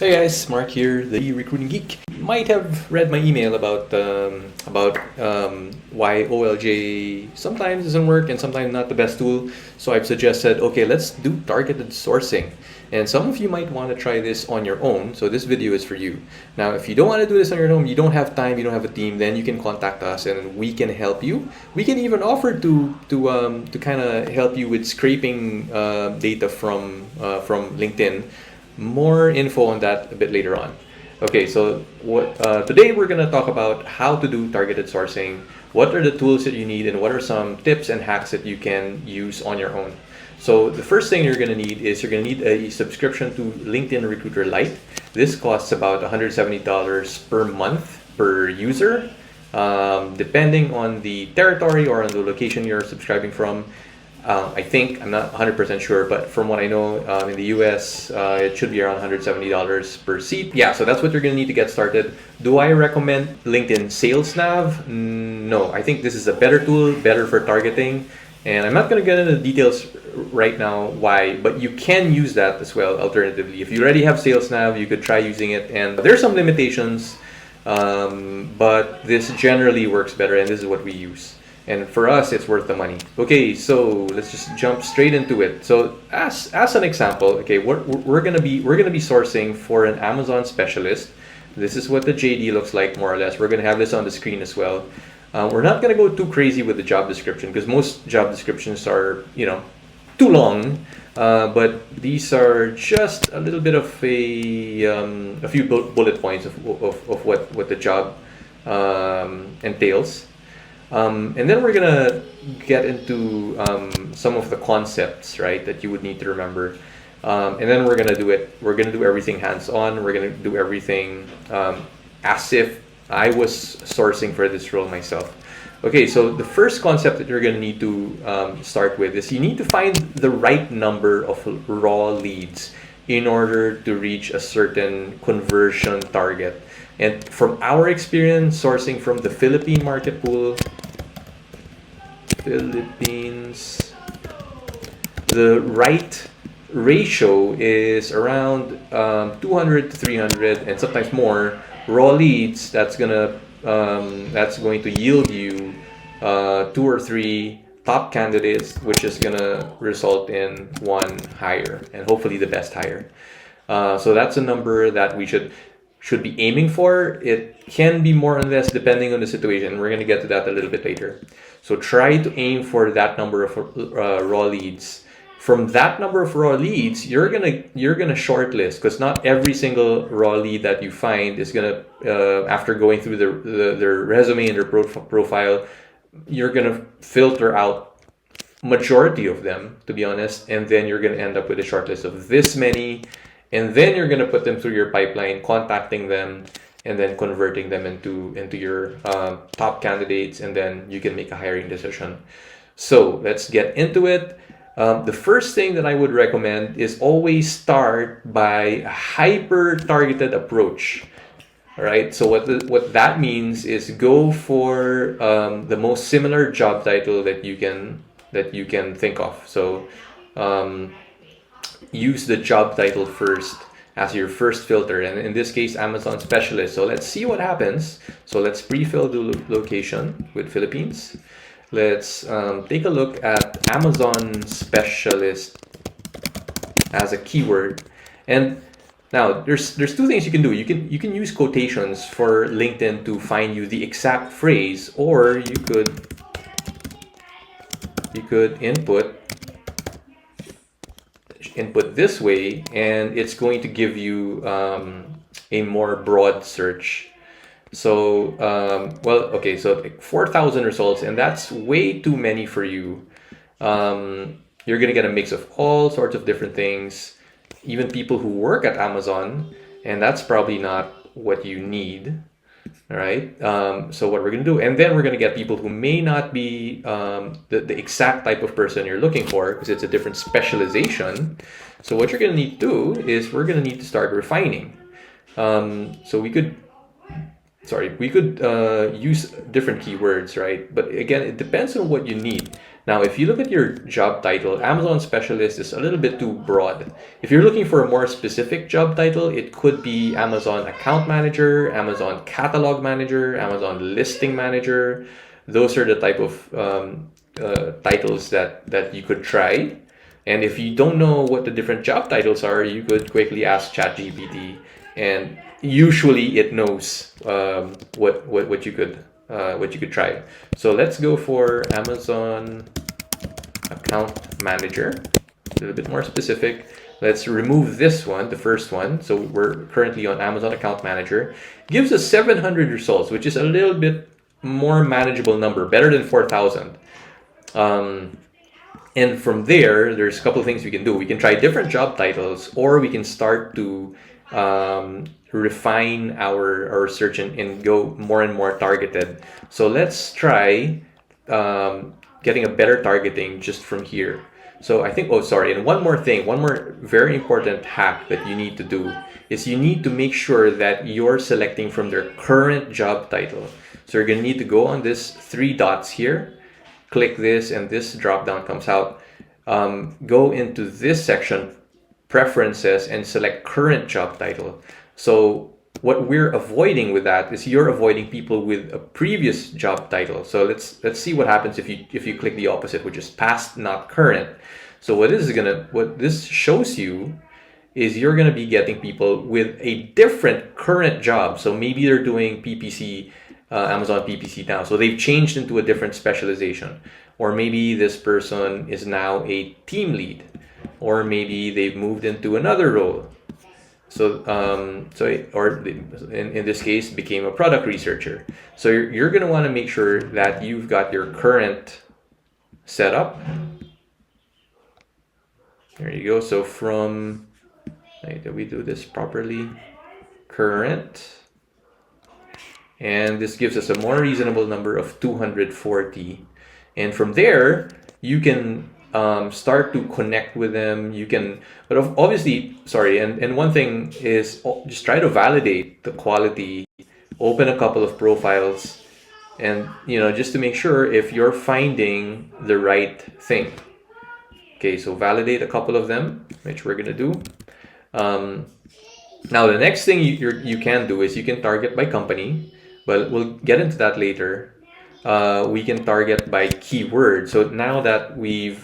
Hey guys, Mark here, the recruiting geek. You might have read my email about why OLJ sometimes doesn't work and sometimes not the best tool. So I've suggested, okay, let's do targeted sourcing. And some of you might want to try this on your own. So this video is for you. Now, if you don't want to do this on your own, you don't have time, you don't have a team, then you can contact us and we can help you. We can even offer to kind of help you with scraping data from LinkedIn. More info on that a bit later on. Okay, so today we're going to talk about how to do targeted sourcing, what are the tools that you need, and what are some tips and hacks that you can use on your own. So the first thing you're going to need is you're going to need a subscription to LinkedIn Recruiter Lite. This costs about $170 per month per user, depending on the territory or on the location you're subscribing from. I think, I'm not 100% sure, but from what I know, in the US, it should be around $170 per seat. Yeah, so that's what you're going to need to get started. Do I recommend LinkedIn Sales Nav? No, I think this is a better tool, better for targeting. And I'm not going to get into the details right now why, but you can use that as well alternatively. If you already have Sales Nav, you could try using it. And there's some limitations, but this generally works better, and this is what we use. And for us, it's worth the money. Okay, so let's just jump straight into it. So as an example, okay, we're gonna be sourcing for an Amazon specialist. This is what the JD looks like more or less. We're gonna have this on the screen as well. We're not gonna go too crazy with the job description because most job descriptions are, too long. But these are just a little bit of a few bullet points of what the job entails. And then we're gonna get into some of the concepts, right, that you would need to remember. And then we're gonna do it. We're gonna do everything hands-on. We're gonna do everything as if I was sourcing for this role myself. Okay, so the first concept that you're gonna need to start with is you need to find the right number of raw leads in order to reach a certain conversion target. And from our experience sourcing from the Philippine market pool, Philippines, the right ratio is around 200 to 300 and sometimes more raw leads. That's going to yield you 2 or 3 top candidates, which is going to result in one hire and hopefully the best hire. So that's a number that we should be aiming for. It can be more or less depending on the situation. We're going to get to that a little bit later. So try to aim for that number of raw leads. From that number of raw leads, you're gonna shortlist, because not every single raw lead that you find is gonna after going through their resume and their profile, you're gonna filter out majority of them, to be honest, and then you're gonna end up with a shortlist of this many. And then you're going to put them through your pipeline, contacting them, and then converting them into your top candidates, and then you can make a hiring decision. So let's get into it. The first thing that I would recommend is always start by a hyper-targeted approach. All right. So what that means is go for the most similar job title that you can think of. So use the job title first as your first filter, and in this case Amazon specialist. So let's see what happens. So let's pre-fill the location with Philippines. Let's take a look at Amazon specialist as a keyword. And now there's 2 things you can do. You can use quotations for LinkedIn to find you the exact phrase, or you could input this way, and it's going to give you a more broad search. So okay, so like 4,000 results, and that's way too many for you. You're gonna get a mix of all sorts of different things, even people who work at Amazon, and that's probably not what you need. All right. So what we're going to do, and then we're going to get people who may not be the exact type of person you're looking for, because it's a different specialization. So what you're going to need to do is we're going to need to start refining. So we could use different keywords, right? But again, it depends on what you need. Now, if you look at your job title, Amazon specialist is a little bit too broad. If you're looking for a more specific job title, it could be Amazon account manager, Amazon catalog manager, Amazon listing manager. Those are the type of titles that you could try. And if you don't know what the different job titles are, you could quickly ask ChatGPT, and usually it knows what you could try. So let's go for Amazon account manager, a little bit more specific. Let's remove this one, the first one. So we're currently on Amazon account manager. Gives us 700 results, which is a little bit more manageable number, better than 4,000. And from there, there's a couple of things we can do. We can try different job titles, or we can start to refine our search and go more and more targeted. So let's try getting a better targeting just from here. So I think, and one more thing, one more very important hack that you need to do is you need to make sure that you're selecting from their current job title. So you're going to need to go on this 3 dots here, click this, and this drop down comes out. Go into this section, preferences, and select current job title. So what we're avoiding with that is you're avoiding people with a previous job title. So let's see what happens if you click the opposite, which is past, not current. So what this shows you is you're gonna be getting people with a different current job. So maybe they're doing PPC, Amazon PPC now. So they've changed into a different specialization. Or maybe this person is now a team lead, or maybe they've moved into another role. So, in this case, became a product researcher. So you're going to want to make sure that you've got your current setup. There you go. So did we do this properly? Current. And this gives us a more reasonable number of 240. And from there, you can start to connect with them. You can, but obviously, and one thing is just try to validate the quality, open a couple of profiles, and just to make sure if you're finding the right thing. Okay, so validate a couple of them, which we're gonna do. Now the next thing you can do is you can target by company, but we'll get into that later. We can target by keyword. So now that we're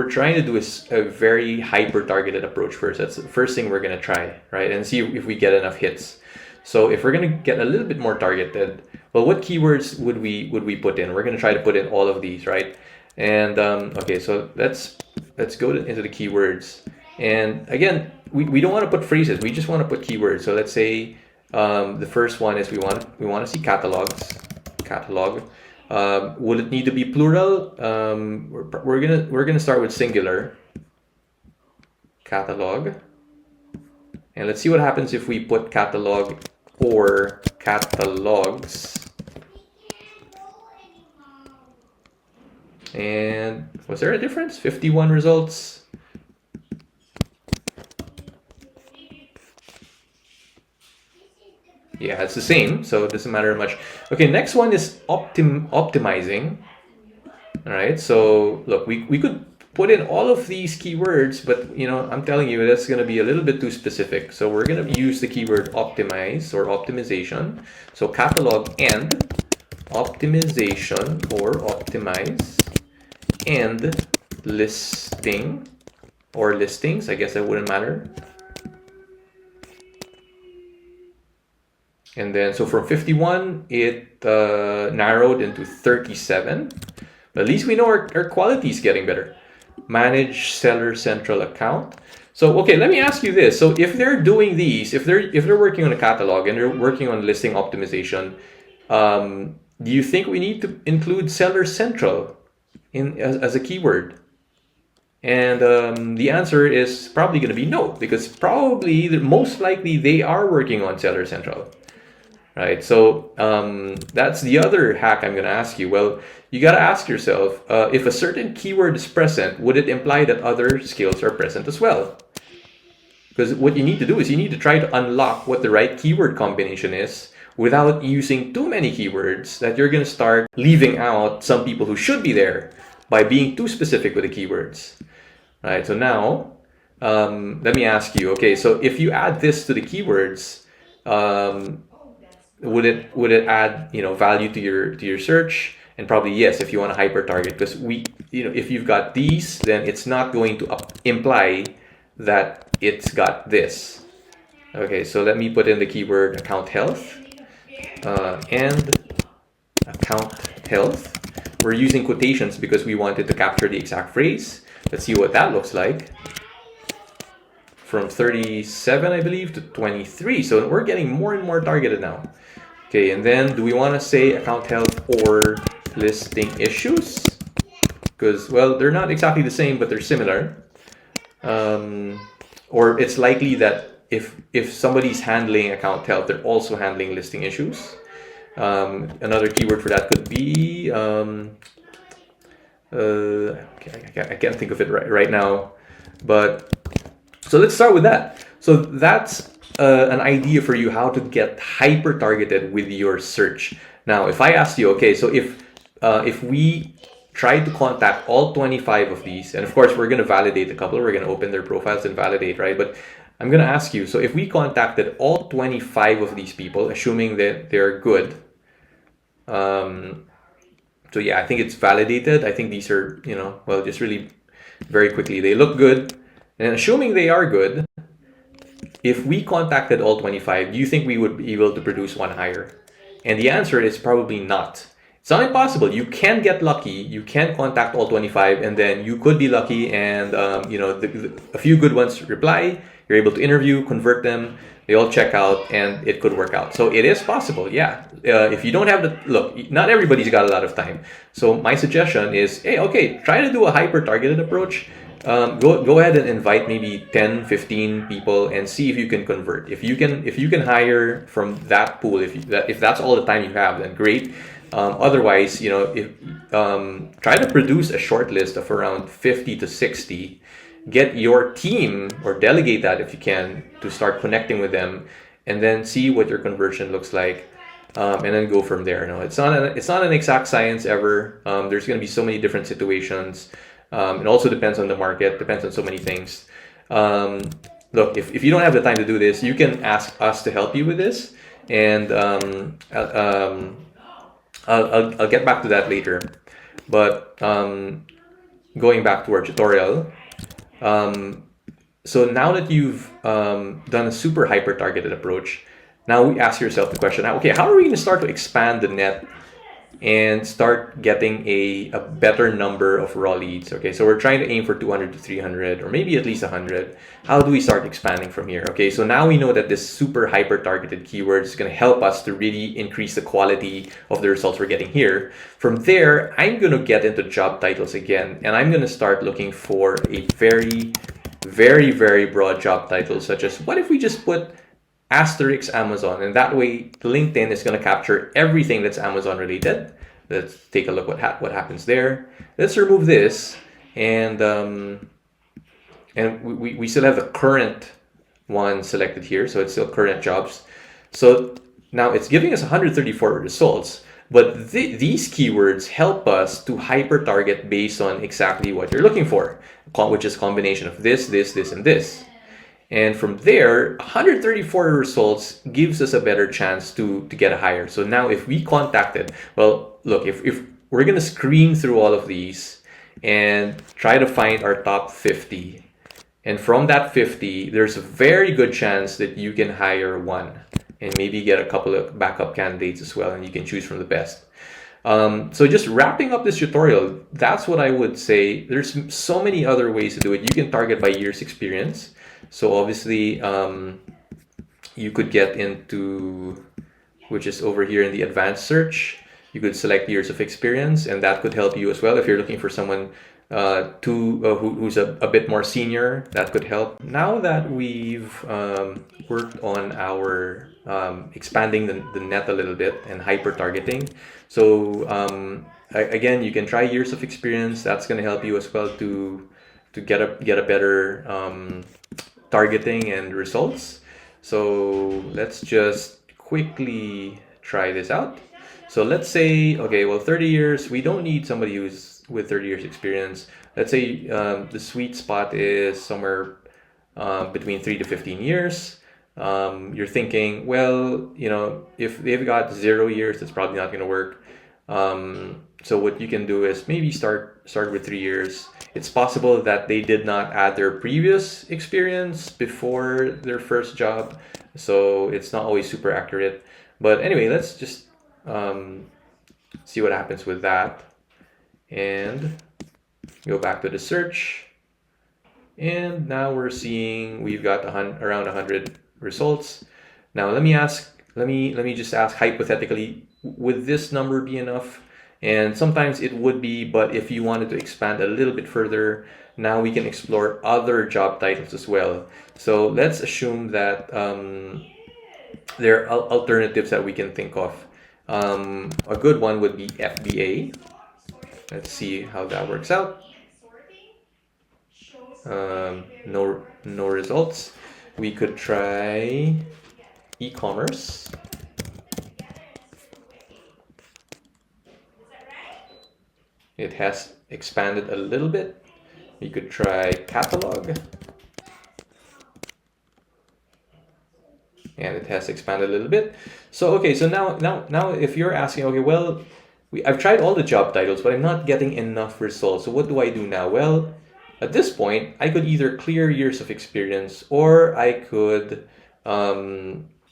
trying to do a very hyper targeted approach first. That's the first thing we're gonna try, right? And see if we get enough hits. So if we're gonna get a little bit more targeted, well, what keywords would we put in? We're gonna try to put in all of these, right? And okay, so let's go into the keywords. And again, we don't want to put phrases. We just want to put keywords. So let's say the first one is we want to see catalogs. Catalog. Will it need to be plural? We're gonna start with singular. Catalog. And let's see what happens if we put catalog or catalogs. And was there a difference? 51 results. Yeah, it's the same, so it doesn't matter much. Okay, next one is optimizing. All right, so look, we could put in all of these keywords, but I'm telling you that's going to be a little bit too specific. So we're going to use the keyword optimize or optimization. So catalog and optimization or optimize and listing or listings. I guess that wouldn't matter. And then, so from 51, it narrowed into 37. But at least we know our quality is getting better. Manage Seller Central account. So, okay, let me ask you this. So if they're doing these, if they're working on a catalog and they're working on listing optimization, do you think we need to include Seller Central as a keyword? And the answer is probably going to be no, because most likely they are working on Seller Central. Right, so that's the other hack I'm going to ask you. Well, you got to ask yourself, if a certain keyword is present, would it imply that other skills are present as well? Because what you need to do is you need to try to unlock what the right keyword combination is without using too many keywords that you're going to start leaving out some people who should be there by being too specific with the keywords. Right, so now let me ask you, okay, so if you add this to the keywords, would it add, you know, value to your search? And probably yes, if you want to hyper target, because if you've got these, then it's not going to imply that it's got this. Okay, so let me put in the keyword account health and account health. We're using quotations because we wanted to capture the exact phrase. Let's see what that looks like. From 37, I believe, to 23. So we're getting more and more targeted now. Okay, and then do we want to say account health or listing issues? Because, well, they're not exactly the same, but they're similar. Or it's likely that if somebody's handling account health, they're also handling listing issues. Another keyword for that could be I can't think of it right now, but so let's start with that. So that's an idea for you how to get hyper targeted with your search. Now, if I asked you, okay, so if we try to contact all 25 of these, and of course we're going to validate a couple, we're going to open their profiles and validate, right? But I'm going to ask you, so if we contacted all 25 of these people, assuming that they're good, so yeah, I think it's validated. I think these are, you know, well, just really very quickly, they look good. And assuming they are good, if we contacted all 25, do you think we would be able to produce one hire? And the answer is probably not. It's not impossible. You can get lucky. You can contact all 25, and then you could be lucky, and you know, a few good ones reply. You're able to interview, convert them. They all check out, and it could work out. So it is possible, yeah. If you don't have the look, not everybody's got a lot of time. So my suggestion is, hey, okay, try to do a hyper targeted approach. Go ahead and invite maybe 10, 15 people and see if you can convert. If you can hire from that pool, if that's all the time you have, then great. Otherwise, you know, try to produce a short list of around 50 to 60. Get your team, or delegate that if you can, to start connecting with them, and then see what your conversion looks like, and then go from there. No, it's not an exact science ever. There's going to be so many different situations. It also depends on the market, depends on so many things. Look, if you don't have the time to do this, you can ask us to help you with this, and I'll get back to that later. But going back to our tutorial, so now that you've done a super hyper targeted approach, now we ask yourself the question, okay, how are we going to start to expand the net and start getting a better number of raw leads? Okay, so we're trying to aim for 200 to 300, or maybe at least 100. How do we start expanding from here? Okay, so now we know that this super hyper targeted keyword is going to help us to really increase the quality of the results we're getting here. From there, I'm going to get into job titles again, and I'm going to start looking for a very, very, very broad job title, such as, what if we just put asterisk Amazon, and that way LinkedIn is going to capture everything that's Amazon related. Let's take a look what happens there. Let's remove this, and we still have the current one selected here, so it's still current jobs. So now it's giving us 134 results, but these keywords help us to hyper target based on exactly what you're looking for, which is a combination of this, and this. And from there, 134 results gives us a better chance to get a hire. So now if we contacted, well, look, if we're going to screen through all of these and try to find our top 50, and from that 50, there's a very good chance that you can hire one and maybe get a couple of backup candidates as well, and you can choose from the best. So just wrapping up this tutorial, that's what I would say. There's so many other ways to do it. You can target by years experience. So obviously, you could get into, which is over here in the advanced search, you could select years of experience, and that could help you as well. If you're looking for someone who's a bit more senior, that could help. Now that we've worked on our expanding the net a little bit and hyper targeting, so again, you can try years of experience. That's going to help you as well to get a better targeting and results. So let's just quickly try this out. So let's say, okay, well, 30 years, we don't need somebody who's with 30 years experience. Let's say the sweet spot is somewhere between 3 to 15 years. You're thinking, well, if they've got 0 years, that's probably not going to work. So what you can do is maybe start with 3 years. It's possible that they did not add their previous experience before their first job, so it's not always super accurate. But anyway, let's just see what happens with that, and go back to the search. And now we're seeing we've got around 100 results. Now let me just ask hypothetically, would this number be enough? And sometimes it would be, but if you wanted to expand a little bit further, now we can explore other job titles as well. So let's assume that there are alternatives that we can think of. A good one would be FBA. Let's see how that works out. No results. We could try e-commerce. It has expanded a little bit. We could try catalog. And it has expanded a little bit. So okay, so now if you're asking, okay, well, I've tried all the job titles, but I'm not getting enough results. So what do I do now? Well, at this point, I could either clear years of experience, or I could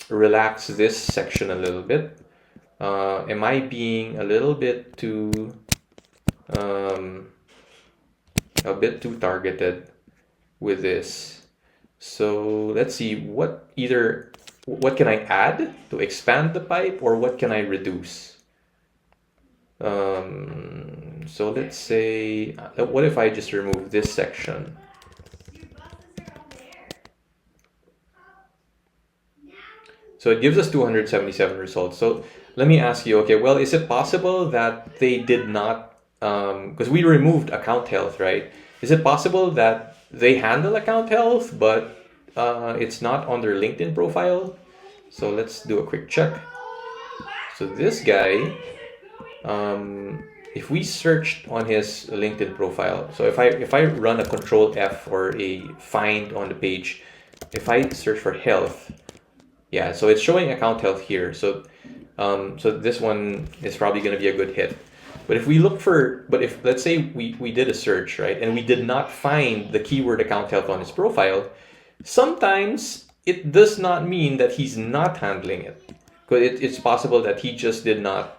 relax this section a little bit. Am I being a little bit too targeted with this? So let's see, what can I add to expand the pipe, or what can I reduce? So let's say, what if I just remove this section? So it gives us 277 results. So let me ask you, okay, well, is it possible that they did not, because we removed account health, right? Is it possible that they handle account health, but it's not on their LinkedIn profile? So let's do a quick check. So this guy, if we searched on his LinkedIn profile, so if I run a Control F or a find on the page, if I search for health, yeah, so it's showing account health here. So so this one is probably going to be a good hit. But if let's say we did a search, right, and we did not find the keyword account health on his profile, sometimes it does not mean that he's not handling it. Because it's possible that he just did not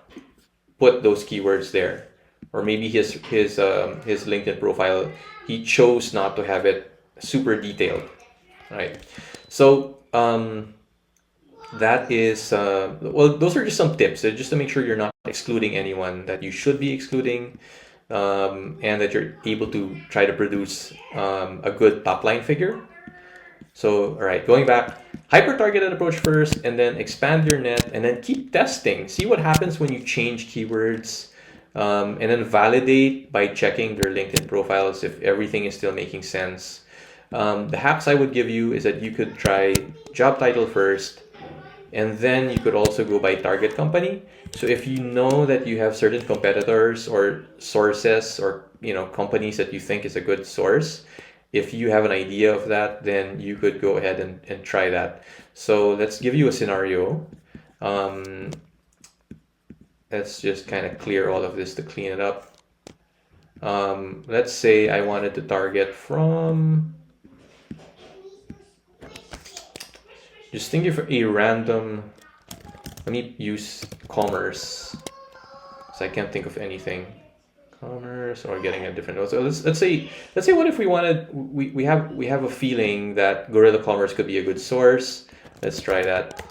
put those keywords there, or maybe his LinkedIn profile, he chose not to have it super detailed, right? So that is well, those are just some tips, just to make sure you're not excluding anyone that you should be excluding, and that you're able to try to produce a good top line figure. So, all right, going back, hyper-targeted approach first, and then expand your net, and then keep testing. See what happens when you change keywords, and then validate by checking their LinkedIn profiles if everything is still making sense. The hacks I would give you is that you could try job title first, and then you could also go by target company. So if you know that you have certain competitors or sources, or companies that you think is a good source, if you have an idea of that, then you could go ahead and try that. So let's give you a scenario. Let's just kind of clear all of this to clean it up. Let's say I wanted to target from, just thinking for a random, let me use commerce, so I can't think of anything. Commerce, or getting a different note. So let's say what if we have a feeling that Guerrilla Commerce could be a good source. Let's try that.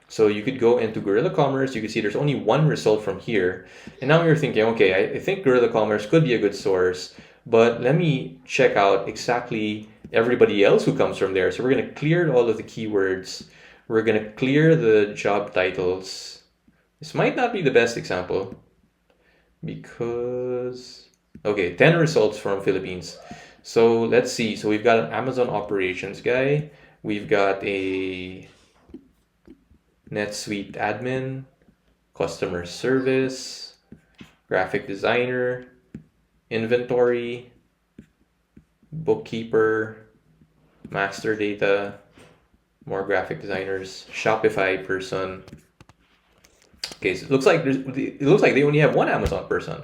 So you could go into Guerrilla Commerce. You can see there's only one result from here, and now you're thinking, okay, I think Guerrilla Commerce could be a good source, but let me check out exactly everybody else who comes from there. So we're going to clear all of the keywords. We're going to clear the job titles. This might not be the best example, because Okay, 10 results from Philippines. So let's see. So we've got an Amazon operations guy. We've got a NetSuite admin, customer service, graphic designer, inventory, bookkeeper, master data, more graphic designers, Shopify person. Okay, so it looks like they only have one Amazon person.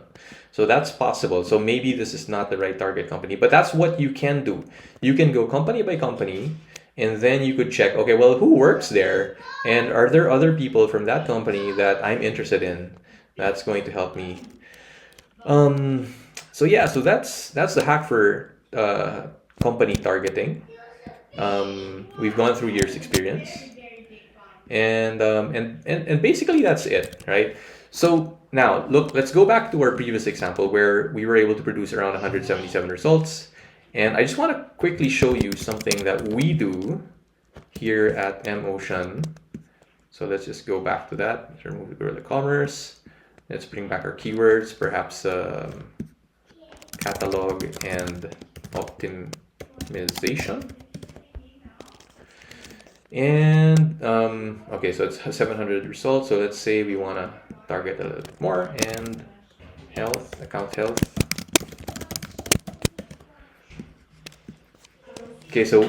So that's possible. So maybe this is not the right target company, but that's what you can do. You can go company by company, and then you could check, okay, well, who works there? And are there other people from that company that I'm interested in? That's going to help me. Um, so yeah, so that's the hack for company targeting. We've gone through years experience, and basically that's it, right? So now look, let's go back to our previous example where we were able to produce around 177 results, and I just want to quickly show you something that we do here at MOcean. So let's just go back to that. Let's remove the commerce. Let's bring back our keywords, perhaps catalog and optimization. And okay, so it's 700 results. So let's say we want to target a little bit more, and health, account health. Okay, so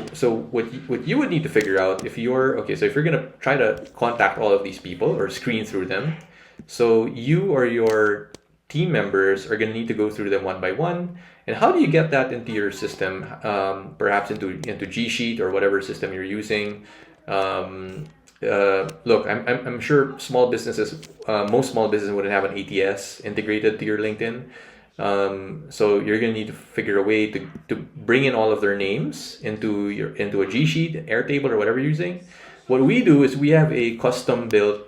what you would need to figure out if you're if you're gonna try to contact all of these people or screen through them, so you or your team members are gonna need to go through them one by one. And how do you get that into your system? Perhaps into G Sheet or whatever system you're using. Look, I'm sure small businesses, most small businesses wouldn't have an ATS integrated to your LinkedIn. So you're gonna need to figure a way to bring in all of their names into a G Sheet, Airtable, or whatever you're using. What we do is we have a custom built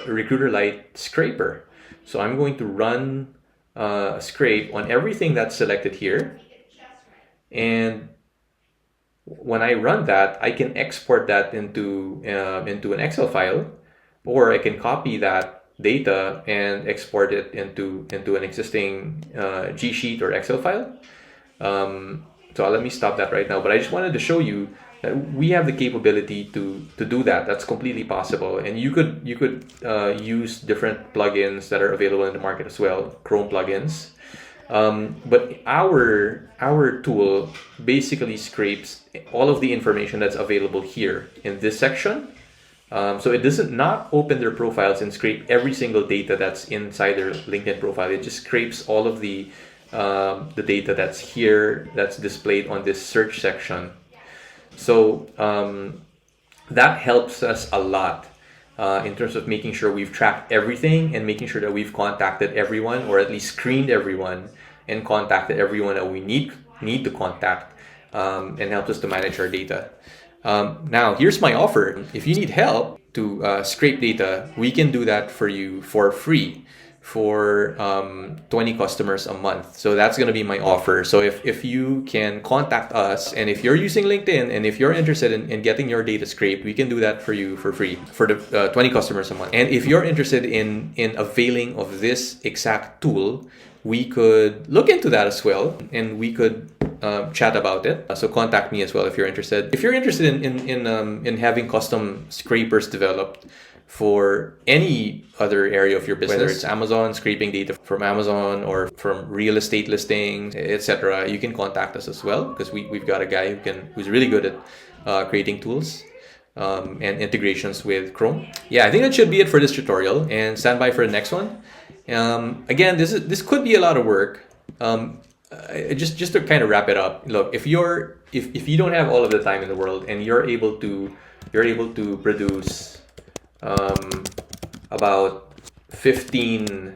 Recruiter Lite scraper. So I'm going to run a scrape on everything that's selected here, and when I run that, I can export that into an Excel file, or I can copy that data and export it into an existing G Sheet or Excel file. So let me stop that right now. But I just wanted to show you that we have the capability to do that. That's completely possible, and you could use different plugins that are available in the market as well, Chrome plugins. But our tool basically scrapes all of the information that's available here in this section. So it doesn't not open their profiles and scrape every single data that's inside their LinkedIn profile. It just scrapes all of the data that's here, that's displayed on this search section. So that helps us a lot in terms of making sure we've tracked everything and making sure that we've contacted everyone, or at least screened everyone and contacted everyone that we need to contact, and helps us to manage our data. Now, here's my offer. If you need help to scrape data, we can do that for you for free for 20 customers a month. So that's going to be my offer. So if you can contact us, and if you're using LinkedIn and if you're interested in getting your data scraped, we can do that for you for free for the 20 customers a month. And if you're interested in availing of this exact tool, we could look into that as well, and we could chat about it. So contact me as well if you're interested. If you're interested in having custom scrapers developed for any other area of your business, whether it's Amazon, scraping data from Amazon or from real estate listings, etc., you can contact us as well, because we've got a guy who's really good at creating tools and integrations with Chrome. Yeah, I think that should be it for this tutorial, and stand by for the next one. Again, this could be a lot of work. Just to kind of wrap it up, look, if you don't have all of the time in the world and you're able to produce about 15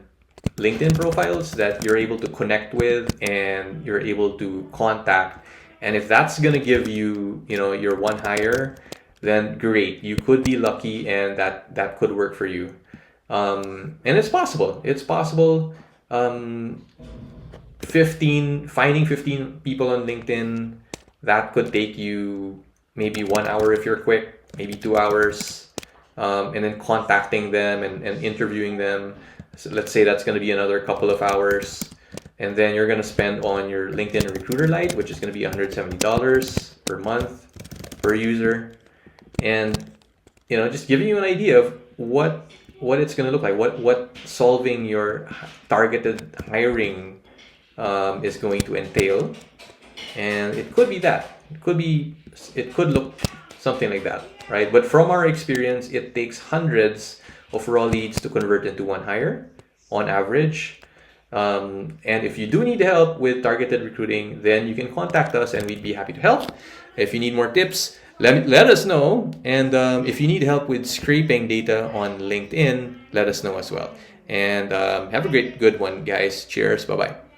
LinkedIn profiles that you're able to connect with and you're able to contact, and if that's gonna give you your one hire, then great, you could be lucky, and that could work for you. And it's possible. Finding 15 people on LinkedIn, that could take you maybe 1 hour if you're quick, maybe 2 hours, and then contacting them and interviewing them. So let's say that's going to be another couple of hours. and then you're going to spend on your LinkedIn Recruiter Lite, which is going to be $170 per month per user. And just giving you an idea of what it's going to look like, what solving your targeted hiring is going to entail. And it could be that. It could look something like that, right? But from our experience, it takes hundreds of raw leads to convert into one hire on average. And if you do need help with targeted recruiting, then you can contact us and we'd be happy to help. If you need more tips, let us know. And if you need help with scraping data on LinkedIn, let us know as well. And have a good one, guys. Cheers. Bye-bye.